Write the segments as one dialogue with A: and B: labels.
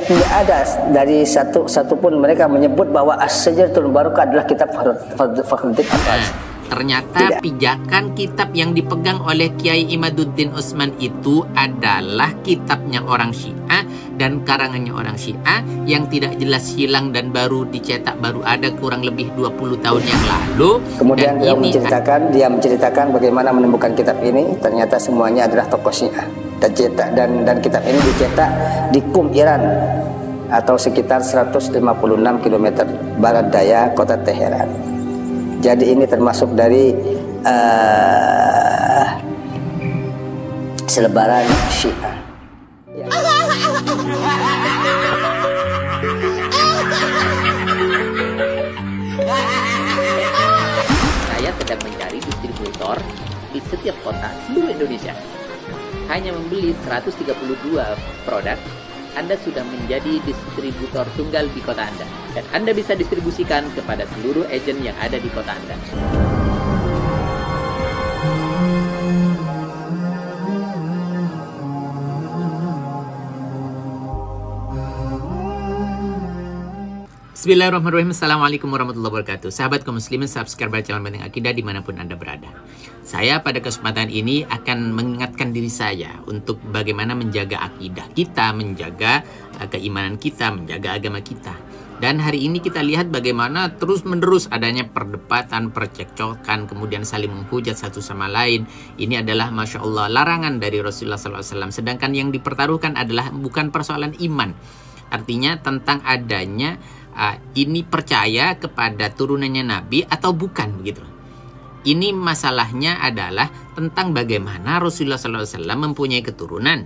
A: Tidak ada dari satu pun mereka menyebut bahwa As-Syajaratul Mubarakah adalah kitab Fakhruddin Abbas.
B: Ternyata pijakan kitab yang dipegang oleh Kiai Imaduddin Utsman itu adalah kitabnya orang Syiah dan karangannya orang Syiah yang tidak jelas hilang dan baru dicetak, baru ada kurang lebih 20 tahun yang lalu.
A: Kemudian dia menceritakan bagaimana menemukan kitab ini. Ternyata semuanya adalah tokoh Syiah. Dan kitab ini dicetak di Qum, Iran, atau sekitar 156 km barat daya kota Teheran. Jadi ini termasuk dari selebaran Syiah.
B: Saya sedang mencari distributor di setiap kota seluruh Indonesia. Hanya membeli 132 produk, Anda sudah menjadi distributor tunggal di kota Anda. Dan Anda bisa distribusikan kepada seluruh agen yang ada di kota Anda. Bismillahirrahmanirrahim. Assalamualaikum warahmatullahi wabarakatuh. Sahabat kaum muslimin, subscriber channel Benteng Akidah dimanapun Anda berada. Saya pada kesempatan ini akan mengingatkan diri saya untuk bagaimana menjaga akidah kita, menjaga keimanan kita, menjaga agama kita. Dan hari ini kita lihat bagaimana terus-menerus adanya perdebatan, percekcokan, kemudian saling menghujat satu sama lain. Ini adalah Masya Allah larangan dari Rasulullah SAW. Sedangkan yang dipertaruhkan adalah bukan persoalan iman. Artinya tentang adanya ini percaya kepada turunannya Nabi atau bukan begitu. Ini masalahnya adalah tentang bagaimana Rasulullah SAW mempunyai keturunan.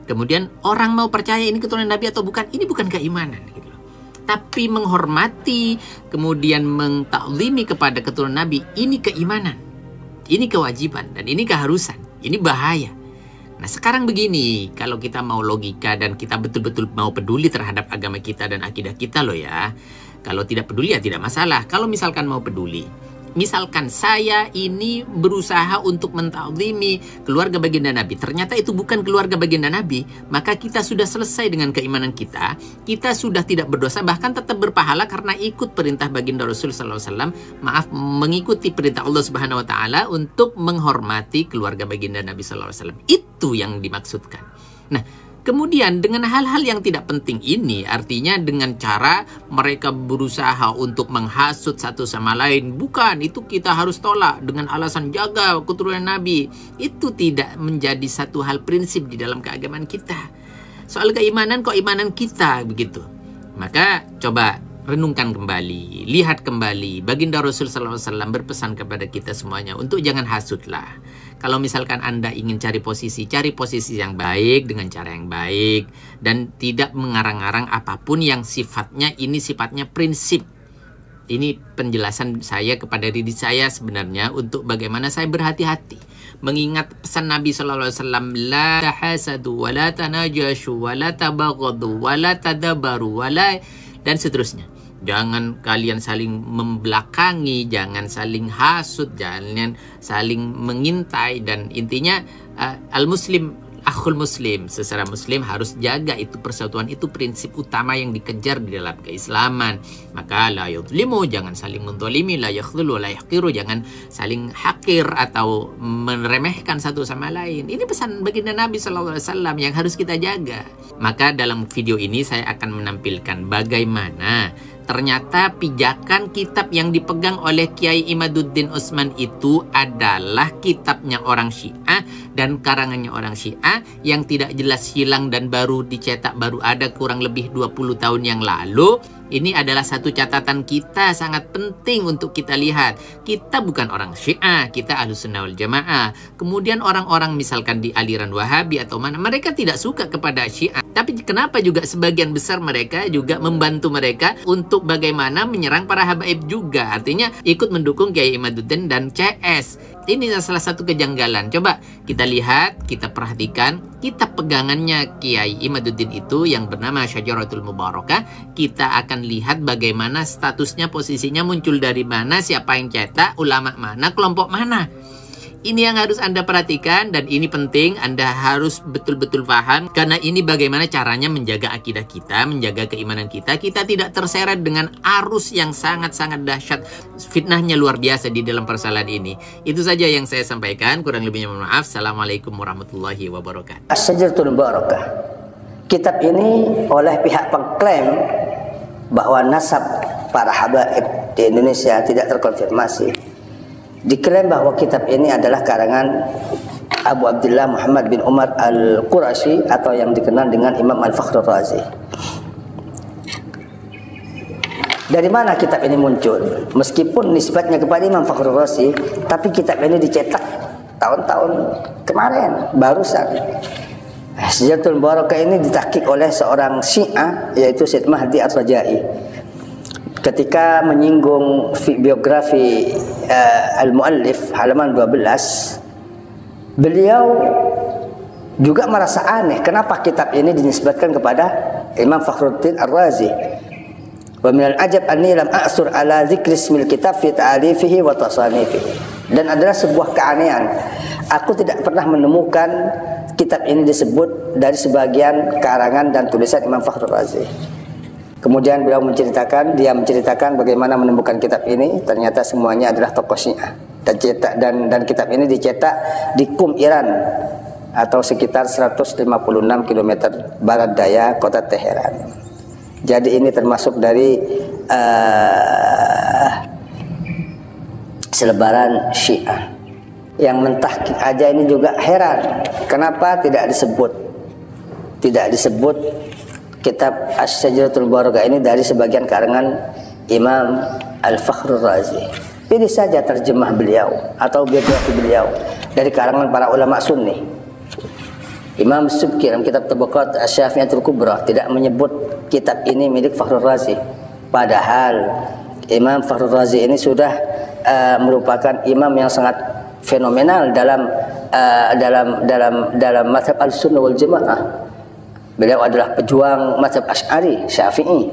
B: Kemudian orang mau percaya ini keturunan Nabi atau bukan, ini bukan keimanan gitu. Tapi menghormati, kemudian mentaklimi kepada keturunan Nabi, ini keimanan. Ini kewajiban dan ini keharusan. Ini bahaya. Nah sekarang begini, kalau kita mau logika dan kita betul-betul mau peduli terhadap agama kita dan akidah kita loh ya. Kalau tidak peduli ya tidak masalah. Kalau misalkan mau peduli, misalkan saya ini berusaha untuk mentaklimi keluarga baginda Nabi, ternyata itu bukan keluarga baginda Nabi, maka kita sudah selesai dengan keimanan kita. Kita sudah tidak berdosa, bahkan tetap berpahala karena ikut perintah baginda Rasul SAW. Maaf, mengikuti perintah Allah Subhanahu Wa Taala untuk menghormati keluarga baginda Nabi SAW. Itu yang dimaksudkan. Nah, kemudian dengan hal-hal yang tidak penting ini, artinya dengan cara mereka berusaha untuk menghasut satu sama lain. Bukan, itu kita harus tolak dengan alasan jaga keturunan Nabi. Itu tidak menjadi satu hal prinsip di dalam keagamaan kita. Soal keimanan kita begitu. Maka coba renungkan kembali, lihat kembali. Baginda Rasul SAW berpesan kepada kita semuanya untuk jangan hasutlah. Kalau misalkan Anda ingin cari posisi yang baik dengan cara yang baik. Dan tidak mengarang-arang apapun yang sifatnya prinsip. Ini penjelasan saya kepada diri saya sebenarnya untuk bagaimana saya berhati-hati. Mengingat pesan Nabi SAW, la tahasadu, wa la tanajashu, wa la tabaghadu, wa la tadabaru, wa la, dan seterusnya. Jangan kalian saling membelakangi, jangan saling hasut, jangan saling mengintai. Dan intinya al-muslim akhul muslim, sesama muslim harus jaga itu persatuan. Itu prinsip utama yang dikejar di dalam keislaman. Maka la yudlimu, jangan saling mendolimi, la yakhdhulu, la yahqiru, jangan saling hakir atau meremehkan satu sama lain. Ini pesan baginda Nabi SAW yang harus kita jaga. Maka dalam video ini saya akan menampilkan bagaimana ternyata pijakan kitab yang dipegang oleh Kiai Imaduddin Utsman itu adalah kitabnya orang Syiah dan karangannya orang Syiah yang tidak jelas hilang dan baru dicetak, baru ada kurang lebih 20 tahun yang lalu. Ini adalah satu catatan kita sangat penting untuk kita lihat. Kita bukan orang Syiah, kita Ahlussunnah wal Jamaah. Kemudian orang-orang misalkan di aliran Wahabi atau mana, mereka tidak suka kepada Syiah. Tapi kenapa juga sebagian besar mereka juga membantu mereka untuk bagaimana menyerang para habaib juga. Artinya ikut mendukung Kiai Imaduddin dan CS. Ini salah satu kejanggalan. Coba kita lihat, kita perhatikan kitab pegangannya Kiai Imaduddin itu yang bernama Syajaratul Mubarakah. Kita akan lihat bagaimana statusnya, posisinya, muncul dari mana, siapa yang cetak, ulama mana, kelompok mana. Ini yang harus Anda perhatikan dan ini penting. Anda harus betul-betul paham karena ini bagaimana caranya menjaga akidah kita, menjaga keimanan kita. Kita tidak terseret dengan arus yang sangat-sangat dahsyat. Fitnahnya luar biasa di dalam persoalan ini. Itu saja yang saya sampaikan. Kurang lebihnya mohon maaf. Assalamualaikum warahmatullahi wabarakatuh.
A: Asy-Syajaratul Mubarakah. Kitab ini oleh pihak pengklaim bahwa nasab para habaib di Indonesia tidak terkonfirmasi. Diklaim bahwa kitab ini adalah karangan Abu Abdullah Muhammad bin Umar Al-Qurashi atau yang dikenal dengan Imam Al-Fakhrur Razi. Dari mana kitab ini muncul? Meskipun nisbatnya kepada Imam Fakhrur Razi, tapi kitab ini dicetak tahun-tahun kemarin, barusan. Asy-Syajaratul Mubarakah ini ditahqiq oleh seorang Syiah yaitu Syed Mahdi Ar-Rajai. Ketika menyinggung biografi Al-Muallif halaman 12, beliau juga merasa aneh kenapa kitab ini dinisbatkan kepada Imam Fakhruddin Ar-Razi. Wa minal ajab anni lam a'sur ala dzikri ismil kitab fi ta'alifihi wa tasanifihi. Dan adalah sebuah keanehan. Aku tidak pernah menemukan kitab ini disebut dari sebagian karangan dan tulisan Imam Fakhrur Razi. Kemudian beliau menceritakan, bagaimana menemukan kitab ini. Ternyata semuanya adalah tokoh Syiah. Dan kitab ini dicetak di Qum, Iran, atau sekitar 156 km barat daya kota Teheran. Jadi ini termasuk dari selebaran Syiah. Yang mentahqiq aja ini juga heran, kenapa tidak disebut kitab Asy-Syajaratul Mubarakah ini dari sebagian karangan Imam Al-Fakhrur Razi. Pilih saja terjemah beliau atau biografi beliau dari karangan para ulama Sunni. Imam Subki dalam kitab Tabaqat Asy-Syafi'iyatul Kubra tidak menyebut kitab ini milik Fakhrur Razi, padahal Imam Fakhrur Razi ini sudah merupakan imam yang sangat fenomenal dalam mazhab Al-Sunnah wal Jamaah. Beliau adalah pejuang mazhab Asy'ari, Syafi'i.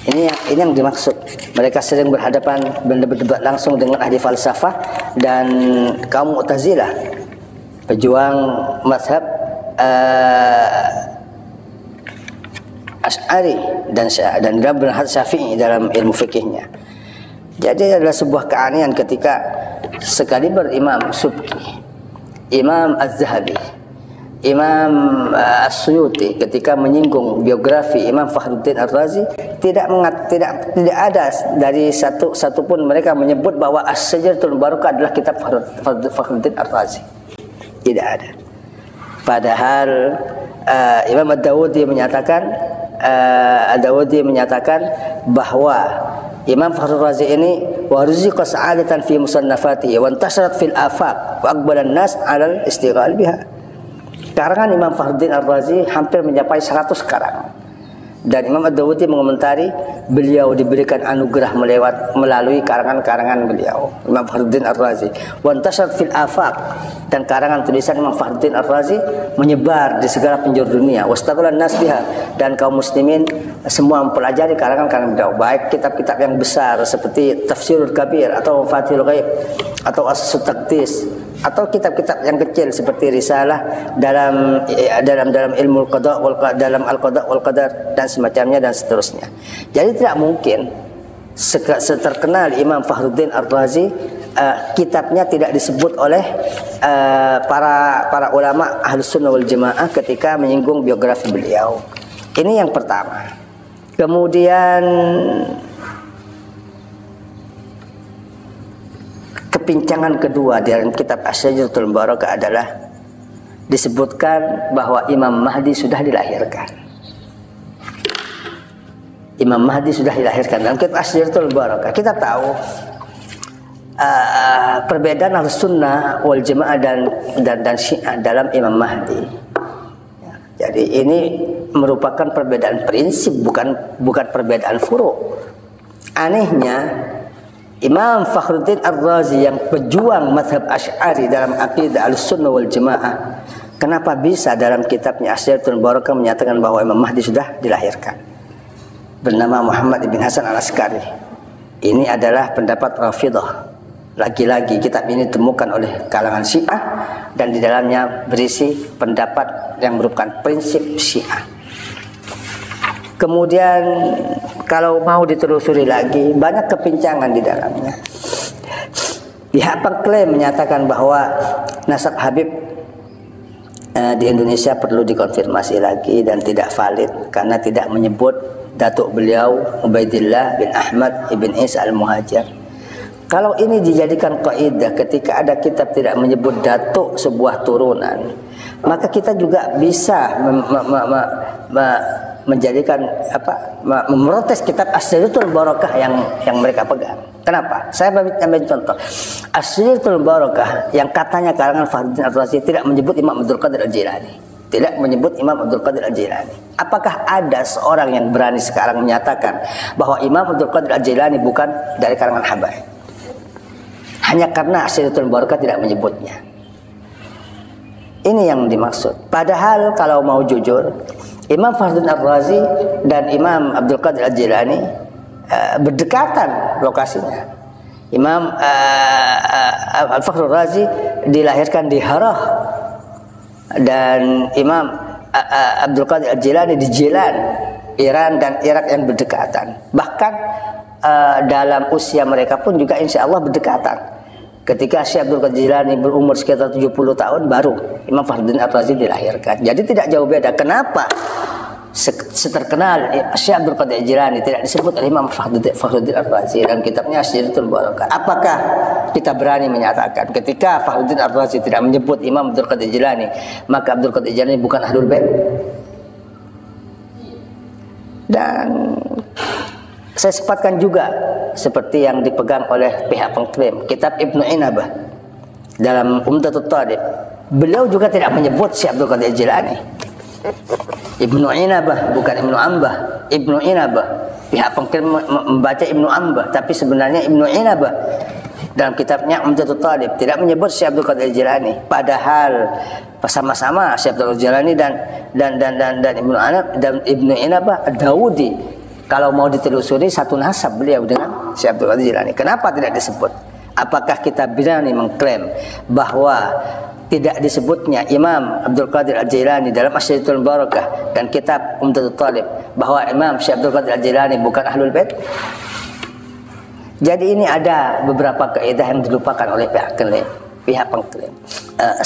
A: Ini yang dimaksud. Mereka sering berdebat langsung dengan ahli falsafah dan kaum Mu'tazilah, pejuang mazhab Asy'ari dan benar Syafi'i dalam ilmu fikihnya. Jadi adalah sebuah keanehan ketika sekaliber Imam Subki, Imam Az-Zahabi, Imam As-Suyuti ketika menyinggung biografi Imam Fakhruddin Ar-Razi tidak ada dari satu pun mereka menyebut bahwa Asy-Syajaratul Mubarakah adalah kitab Fakhruddin Ar-Razi. Tidak ada. Padahal Imam Ad-Dawudi menyatakan bahwa Imam Fakhrur Razi ini waruziqa sa'adatan fi musannafatihi wa intasharat fil afaq wa aqbala an-nas 'ala al-istighal biha. Karangan Imam Fakhruddin Ar-Razi hampir mencapai 100 karangan. Dan Imam Ad-Dawudi mengomentari beliau diberikan anugerah melalui karangan-karangan beliau Imam Fakhruddin Ar-Razi. Wa intasharat fil afaq, dan karangan tulisan Imam Fakhruddin Ar-Razi menyebar di segala penjuru dunia. Wastaghalan nas biha, dan kaum muslimin semua mempelajari karangan-karangan beliau, baik kitab-kitab yang besar seperti Tafsirul Kabir atau Fathul Ghaib atau As-Sut Taqdis, atau kitab-kitab yang kecil seperti risalah dalam ilmu qada dalam al-qada wal qadar dan semacamnya dan seterusnya. Jadi tidak mungkin seterkenal Imam Fakhruddin Ar-Razi kitabnya tidak disebut oleh para ulama Ahlus Sunnah wal Jamaah ketika menyinggung biografi beliau. Ini yang pertama. Kemudian kepincangan kedua dalam kitab Asy-Syajaratul Mubarakah adalah disebutkan bahwa Imam Mahdi sudah dilahirkan. Imam Mahdi sudah dilahirkan dalam kitab Asy-Syajaratul Mubarakah. Kita tahu perbedaan Ahlus-Sunnah wal Jamaah dan Syiah dalam Imam Mahdi. Jadi ini merupakan perbedaan prinsip, bukan perbedaan furu'. Anehnya Imam Fakhruddin Ar-Razi yang pejuang mazhab Asy'ari dalam aqidah Ahlussunnah wal Jamaah, kenapa bisa dalam kitabnya Asy-Syajaratul Mubarakah menyatakan bahwa Imam Mahdi sudah dilahirkan? Bernama Muhammad ibn Hasan al-Askari. Ini adalah pendapat Rafidhah. lagi-lagi kitab ini ditemukan oleh kalangan Syiah dan di dalamnya berisi pendapat yang merupakan prinsip Syiah. Kemudian kalau mau ditelusuri lagi, banyak kepincangan di dalamnya. Pihak pengklaim menyatakan bahwa nasab Habib di Indonesia perlu dikonfirmasi lagi dan tidak valid karena tidak menyebut datuk beliau Ubaidillah bin Ahmad ibn Isa al-Muhajir. Kalau ini dijadikan kaidah, ketika ada kitab tidak menyebut datuk sebuah turunan, maka kita juga bisa menjadikan memprotes kitab Asyritul Barakah yang mereka pegang. Kenapa? Saya ambil contoh. Asyritul Barakah yang katanya karangan Fakhruddin Ar-Razi tidak menyebut Imam Abdul Qadir Al-Jilani. Tidak menyebut Imam Abdul Qadir Al-Jilani. Apakah ada seorang yang berani sekarang menyatakan bahwa Imam Abdul Qadir Al-Jilani bukan dari karangan Habaib? Hanya karena Asyritul Barakah tidak menyebutnya. Ini yang dimaksud. Padahal kalau mau jujur, Imam Fakhruddin Ar-Razi dan Imam Abdul Qadir Al-Jilani berdekatan lokasinya. Imam Al-Fakhrul Razi dilahirkan di Harah dan Imam Abdul Qadir Al-Jilani di Jilan, Iran dan Irak yang berdekatan. Bahkan dalam usia mereka pun juga insya Allah berdekatan. Ketika Syekh Abdul Qadir Jilani berumur sekitar 70 tahun baru Imam Fakhruddin Ar-Razi dilahirkan. Jadi tidak jauh beda. Kenapa seterkenal Syekh Abdul Qadir Jilani tidak disebut oleh Imam Fakhruddin Ar-Razi dan kitabnya Asyritul Barakah? Apakah kita berani menyatakan ketika Fakhruddin Ar-Razi tidak menyebut Imam Abdul Qadir Jilani, maka Abdul Qadir Jilani bukan Ahlul Bait? Dan saya sepatkan juga seperti yang dipegang oleh pihak pengklaim kitab Ibnu Inabah dalam Umdatul Talib, beliau juga tidak menyebut Syekh Abdul Qadir Jilani. Ibnu Inabah bukan Ibnu Ambah. Ibnu Inabah, pihak pengklaim membaca Ibnu Ambah, tapi sebenarnya Ibnu Inabah dalam kitabnya Umdatul Talib tidak menyebut Syekh Abdul Qadir Jilani. Padahal sama-sama Syekh Abdul Qadir Jilani dan Ibnu Inabah Daudi, kalau mau ditelusuri satu nasab beliau dengan Syekh Abdul Qadir Jilani. Kenapa tidak disebut? Apakah kita berani mengklaim bahwa tidak disebutnya Imam Abdul Qadir Al-Jilani dalam Asyritul Barakah dan kitab Umdatul Talib bahwa Imam Syekh Abdul Qadir Al-Jilani bukan Ahlul Bait? Jadi ini ada beberapa kaidah yang dilupakan oleh pihak pengklaim.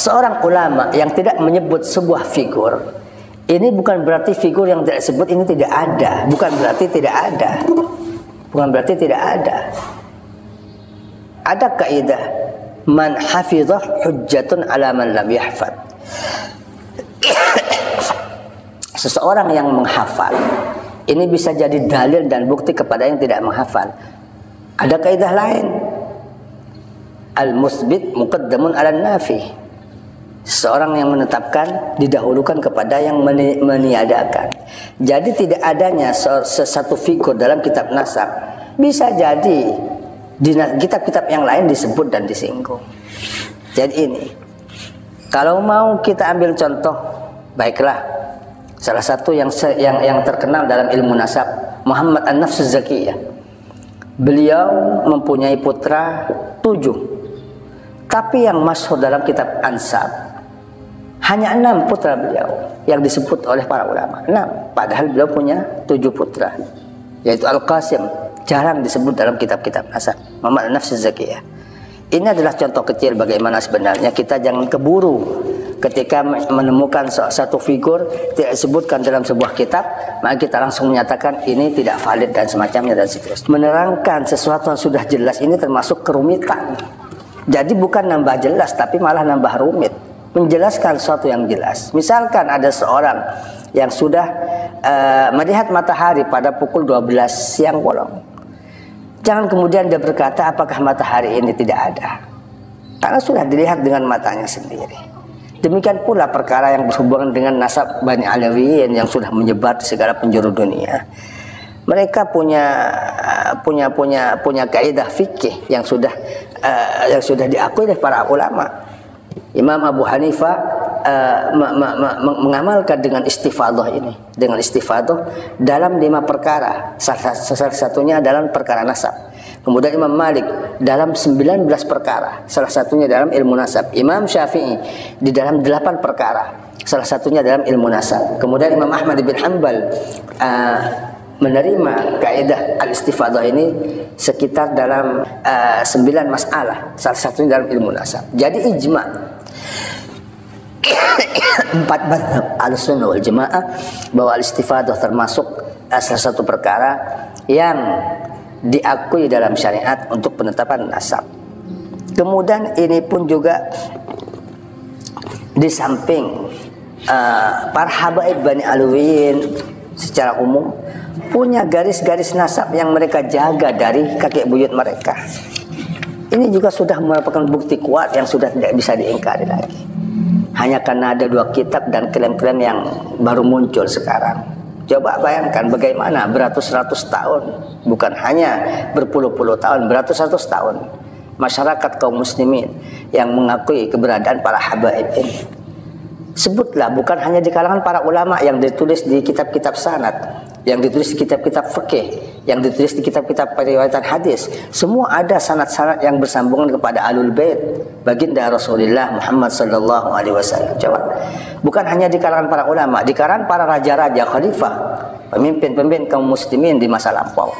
A: Seorang ulama yang tidak menyebut sebuah figur, ini bukan berarti figur yang tidak disebut ini tidak ada. Bukan berarti tidak ada. Bukan berarti tidak ada. Ada kaidah man hafizah hujjatun ala man lam yahfad. Seseorang yang menghafal ini bisa jadi dalil dan bukti kepada yang tidak menghafal. Ada kaidah lain, al-musbit muqaddamun ala nafi. Seorang yang menetapkan didahulukan kepada yang meniadakan. Jadi tidak adanya satu figur dalam kitab nasab bisa jadi di kitab-kitab yang lain disebut dan disinggung. Jadi ini, kalau mau kita ambil contoh, baiklah, salah satu yang terkenal dalam ilmu nasab, Muhammad An-Nafs Az-Zakiyah. Beliau mempunyai putra 7, tapi yang masyhur dalam kitab Ansab hanya 6 putra beliau yang disebut oleh para ulama. 6, padahal beliau punya 7 putra, yaitu Al-Qasim. Jarang disebut dalam kitab-kitab nasab. Muhammad An-Nafs Az-Zakiyah. Ini adalah contoh kecil bagaimana sebenarnya kita jangan keburu ketika menemukan satu figur tidak disebutkan dalam sebuah kitab, maka kita langsung menyatakan ini tidak valid dan semacamnya dan seterusnya. Menerangkan sesuatu yang sudah jelas ini termasuk kerumitan. Jadi bukan nambah jelas tapi malah nambah rumit. Menjelaskan sesuatu yang jelas. Misalkan ada seorang yang sudah melihat matahari pada pukul 12 siang bolong. Jangan kemudian dia berkata apakah matahari ini tidak ada, karena sudah dilihat dengan matanya sendiri. Demikian pula perkara yang berhubungan dengan nasab Bani Alawiyin yang sudah menyebar di segala penjuru dunia. Mereka punya kaidah fikih yang sudah diakui oleh para ulama. Imam Abu Hanifah mengamalkan dengan istifadah ini, dengan istifadah dalam 5 perkara. Salah satunya dalam perkara nasab. Kemudian Imam Malik dalam 19 perkara, salah satunya dalam ilmu nasab. Imam Syafi'i di dalam 8 perkara, salah satunya dalam ilmu nasab. Kemudian Imam Ahmad bin Hanbal menerima kaidah al-istifadah ini sekitar dalam 9 masalah, salah satunya dalam ilmu nasab. Jadi ijma 4 mazhab Ahlussunnah wal Jamaah bahwa al-istifadah termasuk salah satu perkara yang diakui dalam syariat untuk penetapan nasab. Kemudian ini pun juga di samping para habaib Bani Alwiyin secara umum punya garis-garis nasab yang mereka jaga dari kakek buyut mereka. Ini juga sudah merupakan bukti kuat yang sudah tidak bisa diingkari lagi. Hanya karena ada 2 kitab dan klaim-klaim yang baru muncul sekarang. Coba bayangkan bagaimana beratus-ratus tahun, bukan hanya berpuluh-puluh tahun, beratus-ratus tahun masyarakat kaum muslimin yang mengakui keberadaan para habaib ini. Sebutlah, bukan hanya di kalangan para ulama yang ditulis di kitab-kitab sanad, yang ditulis di kitab-kitab fikih, yang ditulis di kitab-kitab periwayatan hadis, semua ada sanad-sanad yang bersambungan kepada Ahlul Bait, baginda Rasulullah Muhammad sallallahu alaihi wasallam. Coba, bukan hanya di kalangan para ulama, di kalangan para raja-raja, khalifah, pemimpin-pemimpin kaum muslimin di masa lampau.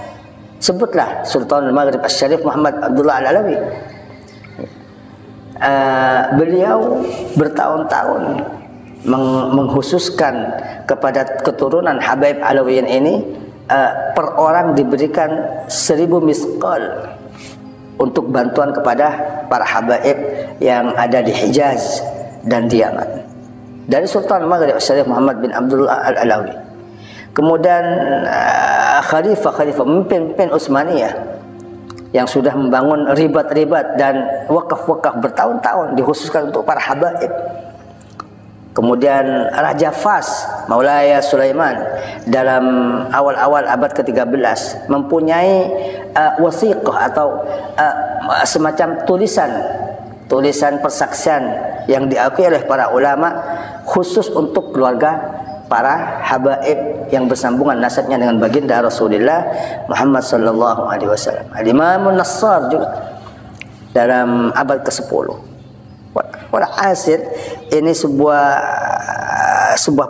A: Sebutlah Sultan Maghrib Asy-Syarif Muhammad Abdullah Al-Alawi. Beliau bertahun-tahun menghususkan kepada keturunan Habaib Alawiyin ini, per orang diberikan 1000 misqal untuk bantuan kepada para habaib yang ada di Hijaz dan di Yaman. Dari Sultan Maghrib Syarif Muhammad bin Abdullah Al-Alawi. Kemudian khalifah pemimpin Utsmaniyah yang sudah membangun ribat-ribat dan wakaf-wakaf bertahun-tahun dikhususkan untuk para habaib. Kemudian Raja Fas, Maulaya Sulaiman, dalam awal-awal abad ke-13 mempunyai wasiqah atau semacam tulisan persaksian yang diakui oleh para ulama khusus untuk keluarga para habaib yang bersambungan nasabnya dengan baginda Rasulullah Muhammad sallallahu alaihi wasallam. Al-Imam An-Nassar juga dalam abad ke-10. Walhasil ini sebuah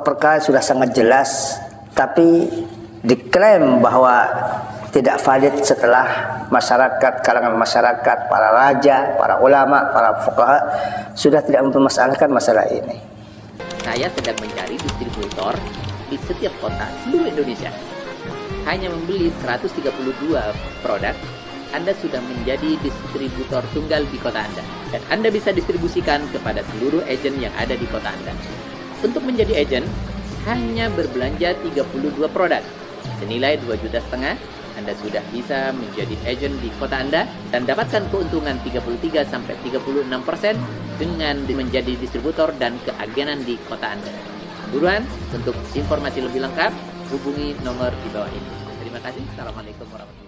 A: perkara sudah sangat jelas, tapi diklaim bahwa tidak valid setelah kalangan masyarakat, para raja, para ulama, para fuqaha sudah tidak mempermasalahkan masalah ini.
B: Saya sedang mencari distributor di setiap kota seluruh Indonesia. Hanya membeli 132 produk, Anda sudah menjadi distributor tunggal di kota Anda. Dan Anda bisa distribusikan kepada seluruh agen yang ada di kota Anda. Untuk menjadi agen, hanya berbelanja 32 produk. Senilai 2,5 juta, Anda sudah bisa menjadi agen di kota Anda dan dapatkan keuntungan 33-36% dengan menjadi distributor dan keagenan di kota Anda. Buruan, untuk informasi lebih lengkap, hubungi nomor di bawah ini. Terima kasih. Assalamualaikum warahmatullahi wabarakatuh.